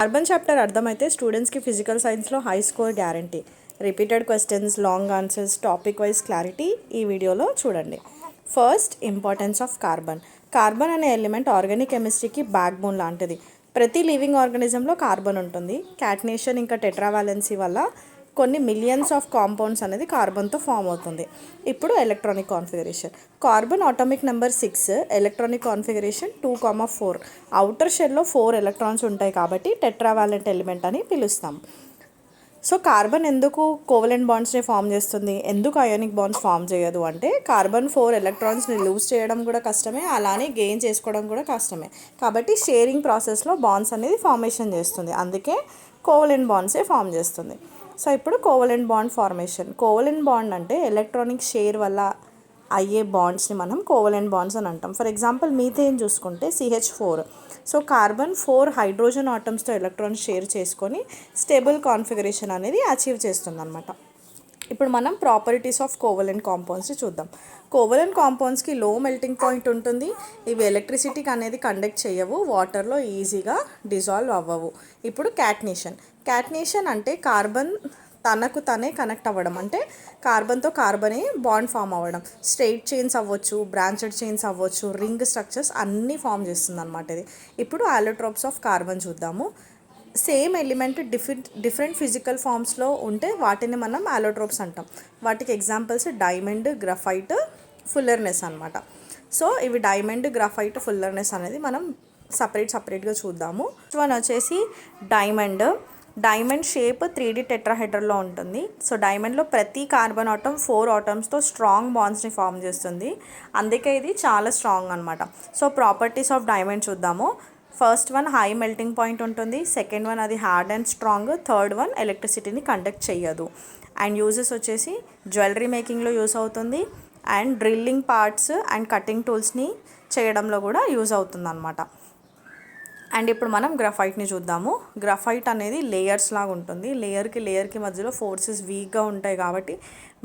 Carbon chapter అర్థమైతే స్టూడెంట్స్కి physical సైన్స్లో high score guarantee. Repeated questions, long answers, topic wise clarity ఈ వీడియోలో చూడండి. First, importance of carbon. Carbon అనే ఎలిమెంట్ ఆర్గానిక్ కెమిస్ట్రీకి బ్యాక్ బోన్ లాంటిది. ప్రతి లివింగ్ ఆర్గానిజంలో కార్బన్ ఉంటుంది. క్యాటనేషన్ ఇంకా టెట్రావాలెన్సీ వల్ల కొన్ని మిలియన్స్ ఆఫ్ కాంపౌండ్స్ అనేది కార్బన్తో ఫామ్ అవుతుంది. ఇప్పుడు electronic configuration. Carbon atomic number 6, electronic configuration 2,4. Outer షెల్లో 4 ఎలక్ట్రాన్స్ ఉంటాయి కాబట్టి టెట్రావాలెంట్ ఎలిమెంట్ అని పిలుస్తాం. సో కార్బన్ ఎందుకు కోవలెంట్ బాండ్స్ని ఫామ్ చేస్తుంది, ఎందుకు అయోనిక్ బాండ్స్ ఫామ్ చేయదు అంటే కార్బన్ 4 ఎలక్ట్రాన్స్ని లూజ్ చేయడం కూడా కష్టమే, అలానే గెయిన్ చేసుకోవడం కూడా కష్టమే. కాబట్టి షేరింగ్ ప్రాసెస్లో బాండ్స్ అనేది ఫార్మేషన్ చేస్తుంది, అందుకే కోవలెంట్ బాండ్సే ఫామ్ చేస్తుంది. సో ఇప్పుడు covalent bond formation. Covalent bond అంటే ఎలక్ట్రానిక్ షేర్ వల్ల అయ్యే బాండ్స్ని మనం కోవలెంట్ బాండ్స్ అని అంటాం. ఫర్ ఎగ్జాంపుల్ మీథేన్ చూసుకుంటే CH4. సో కార్బన్ 4 హైడ్రోజన్ ఆటమ్స్తో ఎలక్ట్రాన్స్ షేర్ చేసుకొని స్టేబుల్ కాన్ఫిగరేషన్ అనేది అచీవ్ చేస్తుంది అనమాట. ఇప్పుడు మనం ప్రాపర్టీస్ ఆఫ్ కోవలెంట్ కాంపౌండ్స్ని చూద్దాం. కోవలెంట్ కాంపౌండ్స్కి లో మెల్టింగ్ పాయింట్ ఉంటుంది. ఇవి ఎలక్ట్రిసిటీకి అనేది కండక్ట్ చేయవు, వాటర్లో ఈజీగా డిజాల్వ్ అవ్వవు. ఇప్పుడు క్యాటనేషన్ అంటే కార్బన్ తనకు తనే కనెక్ట్ అవ్వడం, అంటే కార్బన్తో కార్బనే బాండ్ ఫామ్ అవ్వడం. స్ట్రెయిట్ చైన్స్ అవ్వచ్చు, బ్రాంచెడ్ చైన్స్ అవ్వచ్చు, రింగ్ స్ట్రక్చర్స్ అన్నీ ఫామ్ చేస్తుంది అనమాట ఇది. ఇప్పుడు అలోట్రోప్స్ ఆఫ్ కార్బన్ చూద్దాము. సేమ్ ఎలిమెంట్ డిఫరెంట్ ఫిజికల్ ఫామ్స్లో ఉంటే వాటిని మనం అలోట్రోప్స్ అంటాం. వాటికి ఎగ్జాంపుల్స్ డైమండ్, గ్రఫైట్, ఫుల్లర్నెస్ అనమాట. సో ఇవి డైమండ్, గ్రఫైట్, ఫుల్లర్నెస్ అనేది మనం సపరేట్గా చూద్దాము. వన్ వచ్చేసి డైమండ్ షేప్ 3D టెట్రాహెడ్రల్లో ఉంటుంది. సో డైమండ్లో ప్రతి కార్బన్ ఆటమ్ 4 ఆటమ్స్తో స్ట్రాంగ్ బాండ్స్ని ఫామ్ చేస్తుంది, అందుకే ఇది చాలా స్ట్రాంగ్ అనమాట. సో ప్రాపర్టీస్ ఆఫ్ డైమండ్ చూద్దాము. First one high melting point ఉంటుంది, సెకండ్ వన్ అది hard and strong, third one ఎలక్ట్రిసిటీని కండక్ట్ చేయదు. అండ్ యూజెస్ వచ్చేసి జ్యువెలరీ మేకింగ్లో యూస్ అవుతుంది, and drilling parts and cutting టూల్స్ని చేయడంలో కూడా యూజ్ అవుతుంది అనమాట. అండ్ ఇప్పుడు మనం గ్రఫైట్ని చూద్దాము. గ్రఫైట్ అనేది లేయర్స్ లాగా ఉంటుంది. లేయర్కి మధ్యలో ఫోర్సెస్ వీక్గా ఉంటాయి కాబట్టి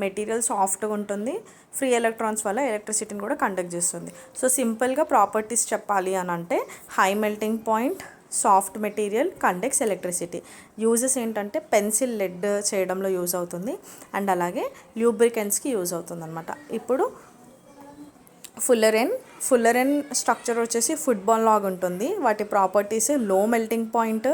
మెటీరియల్ సాఫ్ట్గా ఉంటుంది. ఫ్రీ ఎలక్ట్రాన్స్ వల్ల ఎలక్ట్రిసిటీని కూడా కండక్ట్ చేస్తుంది. సో సింపుల్గా ప్రాపర్టీస్ చెప్పాలి అని అంటే high melting point, soft material, conducts electricity. Uses ఏంటంటే పెన్సిల్ లెడ్ చేయడంలో యూజ్ అవుతుంది, అండ్ అలాగే ల్యూబ్రికెంట్స్కి యూజ్ అవుతుంది అనమాట. ఇప్పుడు ఫుల్లరెన్ స్ట్రక్చర్ వచ్చేసి ఫుట్బాల్ లాగా ఉంటుంది. వాటి ప్రాపర్టీస్ లో మెల్టింగ్ పాయింట్,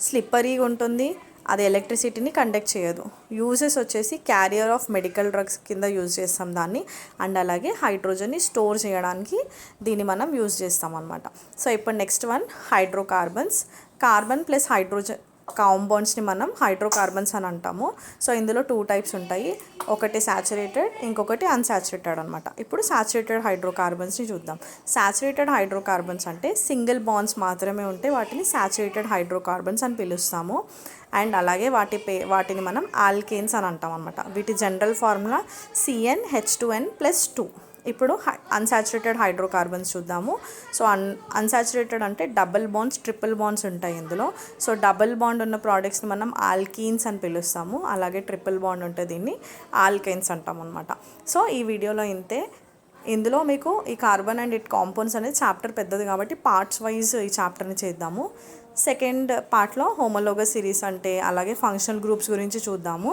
స్లిప్పరీగా ఉంటుంది, అది ఎలక్ట్రిసిటీని కండక్ట్ చేయదు. యూజెస్ వచ్చేసి క్యారియర్ ఆఫ్ మెడికల్ డ్రగ్స్ కింద యూజ్ చేస్తాం దాన్ని, అండ్ అలాగే హైడ్రోజన్ని స్టోర్ చేయడానికి దీన్ని మనం యూజ్ చేస్తాం అనమాట. సో ఇప్పుడు next one hydrocarbons. Carbon plus hydrogen కాంపౌండ్స్ని మనం హైడ్రోకార్బన్స్ అని అంటాము. సో ఇందులో 2 టైప్స్ ఉంటాయి, ఒకటి సాచురేటెడ్, ఇంకొకటి అన్సాచురేటెడ్ అనమాట. ఇప్పుడు సాచురేటెడ్ హైడ్రోకార్బన్స్ని చూద్దాం. సాచురేటెడ్ హైడ్రోకార్బన్స్ అంటే సింగిల్ బాండ్స్ మాత్రమే ఉంటే వాటిని సాచురేటెడ్ హైడ్రోకార్బన్స్ అని పిలుస్తాము. అండ్ అలాగే వాటిని మనం ఆల్కేన్స్ అని అంటాం అనమాట. వీటి జనరల్ ఫార్ములా CnH2n+2. ఇప్పుడు అన్సాచురేటెడ్ హైడ్రోకార్బన్స్ చూద్దాము. సో అన్సాచురేటెడ్ అంటే డబుల్ బాండ్స్, ట్రిపుల్ బాండ్స్ ఉంటాయి ఇందులో. సో డబుల్ బాండ్ ఉన్న ప్రోడక్ట్స్ని మనం ఆల్కీన్స్ అని పిలుస్తాము, అలాగే ట్రిపుల్ బాండ్ ఉంటే దీన్ని ఆల్కైన్స్ అంటాం అనమాట. సో ఈ వీడియోలో ఇంతే. ఇందులో మీకు ఈ కార్బన్ అండ్ ఇట్ కాంపౌండ్స్ అనేది చాప్టర్ పెద్దది కాబట్టి పార్ట్స్ వైజ్ ఈ చాప్టర్ని చేద్దాము. సెకండ్ పార్ట్లో హోమోలోగస్ సిరీస్ అంటే అలాగే ఫంక్షనల్ గ్రూప్స్ గురించి చూద్దాము,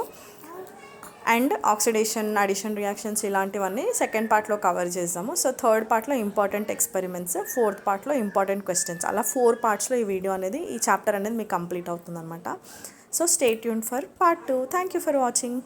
అండ్ ఆక్సిడేషన్, అడిషన్ రియాక్షన్స్ ఇలాంటివన్నీ సెకండ్ పార్ట్లో కవర్ చేద్దాము. సో థర్డ్ పార్ట్లో ఇంపార్టెంట్ ఎక్స్పెరిమెంట్స్, ఫోర్త్ పార్ట్లో ఇంపార్టెంట్ క్వశ్చన్స్, అలా 4 పార్ట్స్లో ఈ వీడియో అనేది, ఈ చాప్టర్ అనేది మీకు కంప్లీట్ అవుతుంది అనమాట. So stay tuned for part 2. Thank you for watching.